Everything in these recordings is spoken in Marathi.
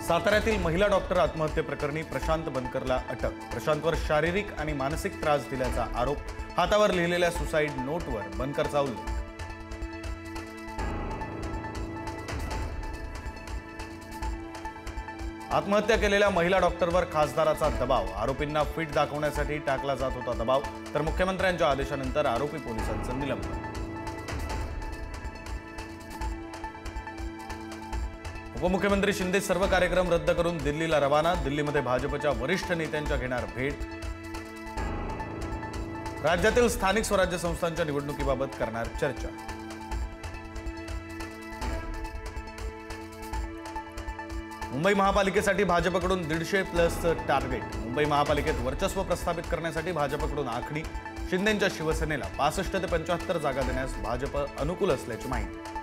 साताऱ्यातील महिला डॉक्टर आत्महत्येप्रकरणी प्रशांत बनकरला अटक। प्रशांतवर शारीरिक आणि मानसिक त्रास दिल्याचा आरोप। हातावर लिहिलेल्या सुसाईड नोटवर बनकरचा उल्लेख। आत्महत्या केलेल्या महिला डॉक्टरवर खासदाराचा दबाव। आरोपींना फिट दाखवण्यासाठी टाकला जात होता दबाव, तर मुख्यमंत्र्यांच्या आदेशानंतर आरोपी पोलिसांचं निलंबन। उपमुख्यमंत्री शिंदे सर्व कार्यक्रम रद्द करून दिल्लीला रवाना। दिल्लीमध्ये भाजपच्या वरिष्ठ नेत्यांच्या घेणार भेट। राज्यातील स्थानिक स्वराज्य संस्थांच्या निवडणुकीबाबत करणार चर्चा। मुंबई महापालिकेसाठी भाजपकडून 150+ टार्गेट। मुंबई महापालिकेत वर्चस्व प्रस्थापित करण्यासाठी भाजपकडून आखणी। शिंदेंच्या शिवसेनेला 65 ते 75 जागा देण्यास भाजप अनुकूल असल्याची माहिती।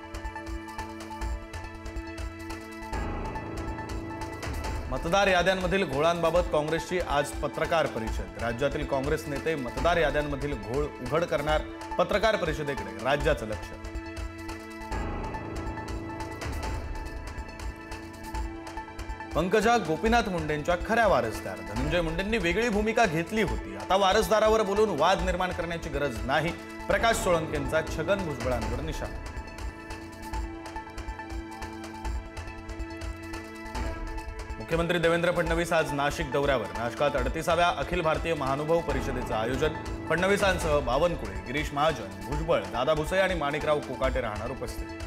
मतदार याद्यांमधील घोळांबाबत काँग्रेसची आज पत्रकार परिषद। राज्यातील काँग्रेस नेते मतदार याद्यांमधील घोळ उघड करणार। पत्रकार परिषदेकडे राज्याचं लक्ष। पंकजा गोपीनाथ मुंडेंच्या खऱ्या वारसदार। धनंजय मुंडेंनी वेगळी भूमिका घेतली होती, आता वारसदारावर बोलून वाद निर्माण करण्याची गरज नाही। प्रकाश सोळंकेंचा छगन भुजबळांवर निशाणा। मुख्यमंत्री देवेंद्र फडणवीस आज नाशिक दौऱ्यावर। नाशकात 38व्या अखिल भारतीय महानुभाव परिषदेचं आयोजन। फडणवीसांसह बावनकुळे, गिरीश महाजन, भुजबळ, दादा भुसे आणि माणिकराव कोकाटे राहणार उपस्थित।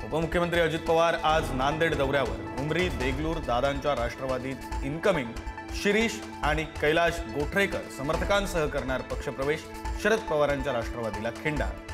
उपमुख्यमंत्री अजित पवार आज नांदेड दौऱ्यावर। उमरी, देगलूर दादांच्या राष्ट्रवादीत इनकमिंग। शिरीष आणि कैलाश गोठरेकर समर्थकांसह करणार पक्षप्रवेश। शरद पवारांच्या राष्ट्रवादीला खिंडार।